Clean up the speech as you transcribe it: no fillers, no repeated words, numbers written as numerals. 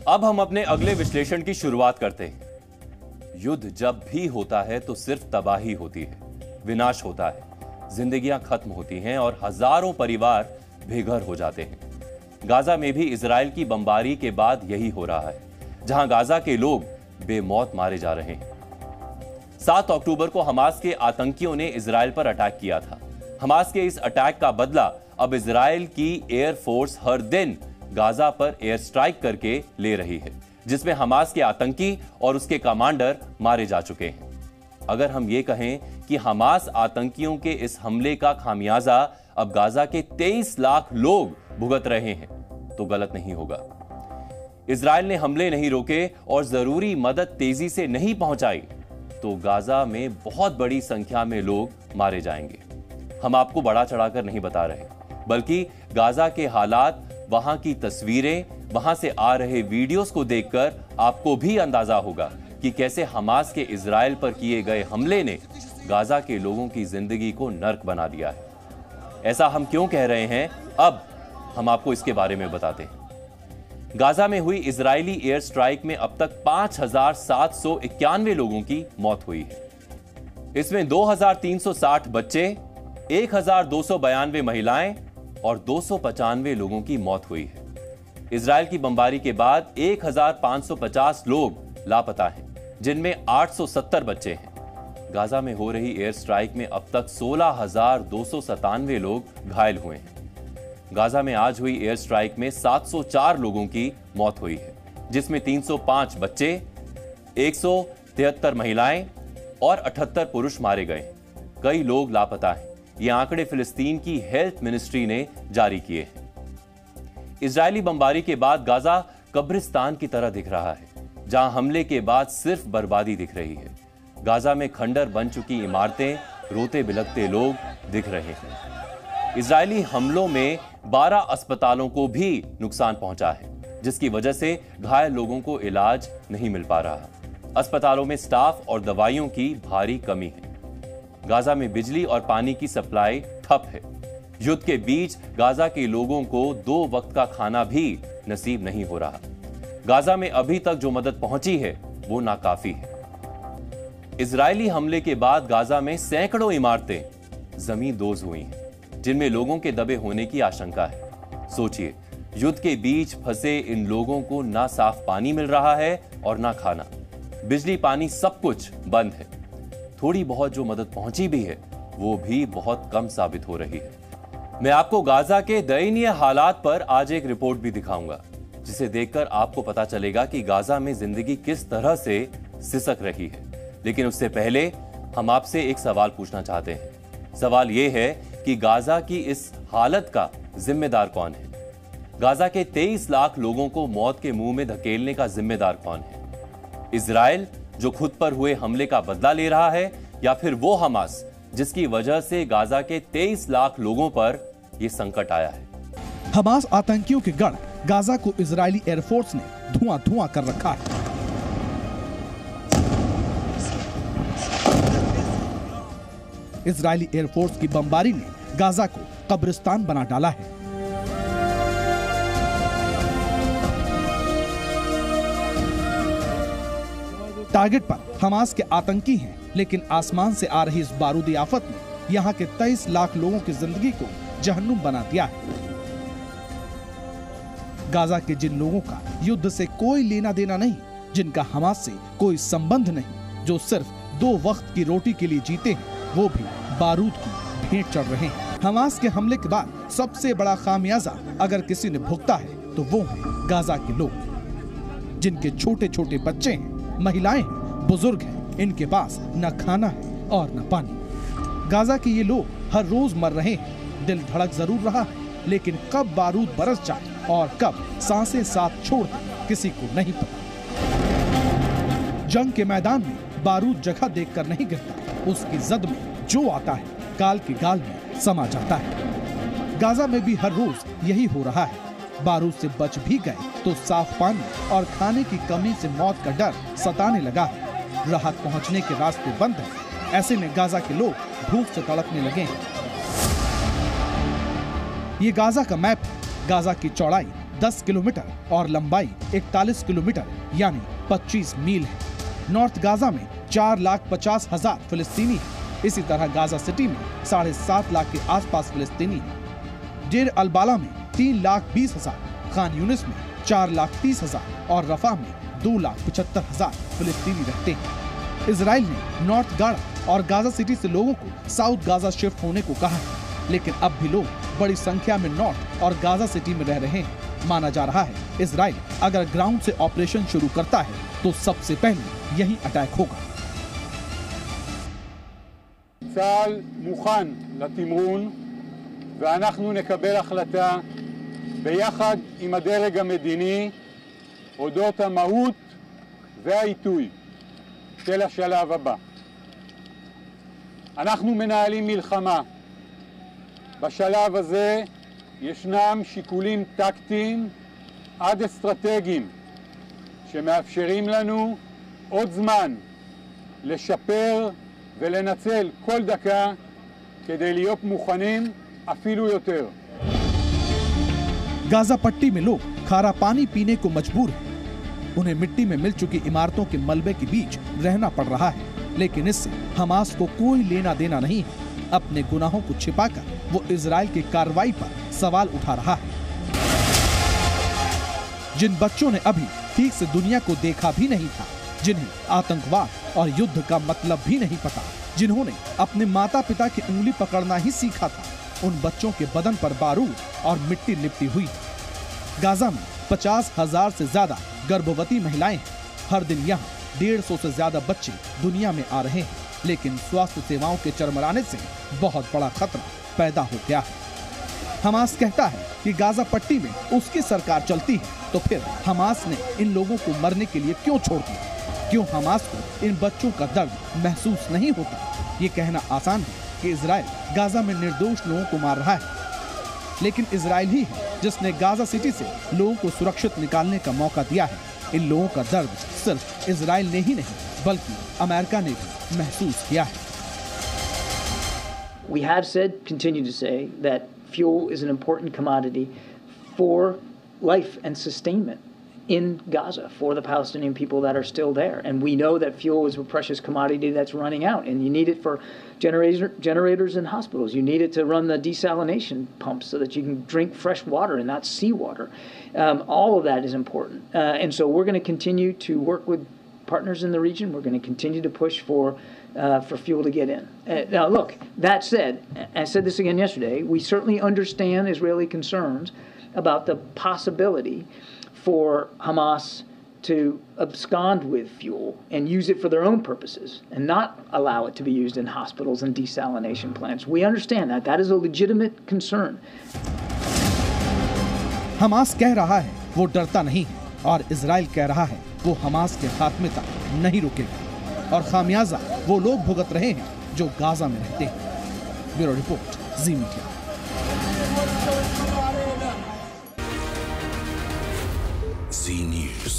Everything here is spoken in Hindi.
अब हम अपने अगले विश्लेषण की शुरुआत करते हैं। युद्ध जब भी होता है तो सिर्फ तबाही होती है, विनाश होता है, जिंदगियां खत्म होती हैं और हजारों परिवार बेघर हो जाते हैं। गाजा में भी इजराइल की बमबारी के बाद यही हो रहा है, जहां गाजा के लोग बेमौत मारे जा रहे हैं। 7 अक्टूबर को हमास के आतंकियों ने इजराइल पर अटैक किया था। हमास के इस अटैक का बदला अब इजराइल की एयरफोर्स हर दिन गाजा पर एयर स्ट्राइक करके ले रही है, जिसमें हमास के आतंकी और उसके कमांडर मारे जा चुके हैं। अगर हम ये कहें कि हमास आतंकियों के इस हमले का खामियाजा अब गाजा के 23 लाख लोग भुगत रहे हैं, तो गलत नहीं होगा। इजराइल ने हमले नहीं रोके और जरूरी मदद तेजी से नहीं पहुंचाई तो गाजा में बहुत बड़ी संख्या में लोग मारे जाएंगे। हम आपको बढ़ा चढ़ाकर नहीं बता रहे, बल्कि गाजा के हालात, वहां की तस्वीरें, वहां से आ रहे वीडियोस को देखकर आपको भी अंदाजा होगा कि कैसे हमास के इजराइल पर किए गए हमले ने गाजा के लोगों की जिंदगी को नर्क बना दिया है। ऐसा हम क्यों कह रहे हैं, अब हम आपको इसके बारे में बताते हैं। गाजा में हुई इजरायली एयर स्ट्राइक में अब तक 5,791 लोगों की मौत हुई है। इसमें 2,360 बच्चे, 1,292 महिलाएं और 295 लोगों की मौत हुई है। इजराइल की बमबारी के बाद 1,550 लोग लापता हैं, जिनमें 870 बच्चे हैं। गाजा में हो रही एयर स्ट्राइक में अब तक 16,297 लोग घायल हुए हैं। गाजा में आज हुई एयर स्ट्राइक में 704 लोगों की मौत हुई है, जिसमें 305 बच्चे, 173 महिलाएं और 78 पुरुष मारे गए। कई लोग लापता हैं। ये आंकड़े फिलिस्तीन की हेल्थ मिनिस्ट्री ने जारी किए हैं। इजरायली बमबारी के बाद गाजा कब्रिस्तान की तरह दिख रहा है, जहां हमले के बाद सिर्फ बर्बादी दिख रही है। गाजा में खंडर बन चुकी इमारतें, रोते बिलखते लोग दिख रहे हैं। इजरायली हमलों में 12 अस्पतालों को भी नुकसान पहुंचा है, जिसकी वजह से घायल लोगों को इलाज नहीं मिल पा रहा। अस्पतालों में स्टाफ और दवाइयों की भारी कमी है। गाजा में बिजली और पानी की सप्लाई ठप है। युद्ध के बीच गाजा के लोगों को 2 वक्त का खाना भी नसीब नहीं हो रहा। गाजा में अभी तक जो मदद पहुंची है वो नाकाफी है। इजरायली हमले के बाद गाजा में सैकड़ों इमारतें जमींदोज हुई हैं, जिनमें लोगों के दबे होने की आशंका है। सोचिए, युद्ध के बीच फंसे इन लोगों को ना साफ पानी मिल रहा है और ना खाना। बिजली पानी सब कुछ बंद है। थोड़ी बहुत जो मदद पहुंची भी है वो भी बहुत कम साबित हो रही है। मैं आपको गाजा के दयनीय हालात पर आज एक रिपोर्ट भी दिखाऊंगा, जिसे देखकर आपको पता चलेगा कि गाजा में जिंदगी किस तरह से सिसक रही है। लेकिन उससे पहले हम आपसे एक सवाल पूछना चाहते हैं। सवाल यह है कि गाजा की इस हालत का जिम्मेदार कौन है? गाजा के 23 लाख लोगों को मौत के मुंह में धकेलने का जिम्मेदार कौन है? इजराइल, जो खुद पर हुए हमले का बदला ले रहा है, या फिर वो हमास, जिसकी वजह से गाजा के 23 लाख लोगों पर यह संकट आया है? हमास आतंकियों के गढ़ गाजा को इजरायली एयरफोर्स ने धुआं धुआं कर रखा है। इजरायली एयरफोर्स की बमबारी ने गाजा को कब्रिस्तान बना डाला है। टारगेट पर हमास के आतंकी हैं, लेकिन आसमान से आ रही इस बारूदी आफत ने यहाँ के 23 लाख लोगों की जिंदगी को जहन्नुम बना दिया है। गाजा के जिन लोगों का युद्ध से कोई लेना देना नहीं, जिनका हमास से कोई संबंध नहीं, जो सिर्फ 2 वक्त की रोटी के लिए जीते हैं, वो भी बारूद की भेंट चढ़ रहे हैं। हमास के हमले के बाद सबसे बड़ा खामियाजा अगर किसी ने भुगता है तो वो है गाजा के लोग, जिनके छोटे छोटे बच्चे हैं, महिलाएं हैं, बुजुर्ग हैं। इनके पास न खाना है और न पानी। गाजा के ये लोग हर रोज मर रहे हैं। दिल धड़क जरूर रहा है, लेकिन कब बारूद बरस जाए और कब सांसें साथ छोड़ दे, किसी को नहीं पता। जंग के मैदान में बारूद जगह देखकर नहीं गिरता, उसकी जद में जो आता है काल के गाल में समा जाता है। गाजा में भी हर रोज यही हो रहा है। बारूद से बच भी गए तो साफ पानी और खाने की कमी से मौत का डर सताने लगा है। राहत पहुंचने के रास्ते बंद हैं। ऐसे में गाजा के लोग भूख से तड़पने लगे हैं। ये गाजा का मैप है। गाजा की चौड़ाई 10 किलोमीटर और लंबाई 41 किलोमीटर यानी 25 मील है। नॉर्थ गाजा में 4,50,000 फिलिस्तीनी है। इसी तरह गाजा सिटी में 7.5 लाख के आसपास फिलिस्तीनी है। डेर अल-बाला में 3,20,000, खान यूनिस में 4,30,000 और रफा में 2,75,000 फिलिस्तीनी रहते हैं। इजराइल ने नॉर्थ गाजा और गाजा सिटी से लोगों को साउथ गाजा शिफ्ट होने को कहा है, लेकिन अब भी लोग बड़ी संख्या में नॉर्थ और गाजा सिटी में रह रहे हैं। माना जा रहा है इजराइल अगर ग्राउंड से ऑपरेशन शुरू करता है तो सबसे पहले यही अटैक होगा। צה"ל מוכן לתמרון ואנחנו נקבל החלטה ביחד עם הדרג המדיני אודות המהות והעיתוי של השלב הבא. אנחנו מנהלים מלחמה. בשלב הזה ישנם שיקולים טקטיים עד אסטרטגיים שמאפשרים לנו עוד זמן לשפר ולנצל כל דקה כדי להיות מוכנים אפילו יותר. गाजा पट्टी में लोग खारा पानी पीने को मजबूर हैं। उन्हें मिट्टी में मिल चुकी इमारतों के मलबे के बीच रहना पड़ रहा है, लेकिन इससे हमास को कोई लेना देना नहीं है। अपने गुनाहों को छिपाकर वो इजराइल की कार्रवाई पर सवाल उठा रहा है। जिन बच्चों ने अभी ठीक से दुनिया को देखा भी नहीं था, जिन्हें आतंकवाद और युद्ध का मतलब भी नहीं पता, जिन्होंने अपने माता पिता की उंगली पकड़ना ही सीखा था, उन बच्चों के बदन पर बारूद और मिट्टी लिपटी हुई। गाजा में 50,000 से ज्यादा गर्भवती महिलाएं हैं। हर दिन यहाँ 150 से ज्यादा बच्चे दुनिया में आ रहे हैं, लेकिन स्वास्थ्य सेवाओं के चरमराने से बहुत बड़ा खतरा पैदा हो गया है। हमास कहता है कि गाजा पट्टी में उसकी सरकार चलती है, तो फिर हमास ने इन लोगों को मरने के लिए क्यों छोड़ दिया? क्यों हमास को इन बच्चों का दर्द महसूस नहीं होता? ये कहना आसान है कि इजराइल गाजा में निर्दोष लोगों को मार रहा है, लेकिन इजराइल ही है जिसने गाजा सिटी से लोगों को सुरक्षित निकालने का मौका दिया है। इन लोगों का दर्द सिर्फ इजराइल ने ही नहीं बल्कि अमेरिका ने भी महसूस किया है। We have said, continue to say, that fuel is an important commodity for life and sustainment in Gaza for the Palestinian people that are still there. And we know that fuel is a precious commodity that's running out, and you need it for generators in hospitals. You need it to run the desalination pumps so that you can drink fresh water and not seawater. All of that is important. And so we're going to continue to work with partners in the region. We're going to continue to push for fuel to get in. Now, look, that said, I said this again yesterday, we certainly understand Israeli concerns about the possibility for Hamas to abscond with fuel and use it for their own purposes and not allow it to be used in hospitals and desalination plants. We understand that. That is a legitimate concern. Hamas कह रहा है वो डरता नहीं है, और इजराइल कह रहा है वो हमास के खात्मे तक नहीं रुकेगा, और खामियाजा वो लोग भुगत रहे हैं जो गाजा में रहते हैं। ब्यूरो रिपोर्ट, जी मीडिया। Z News.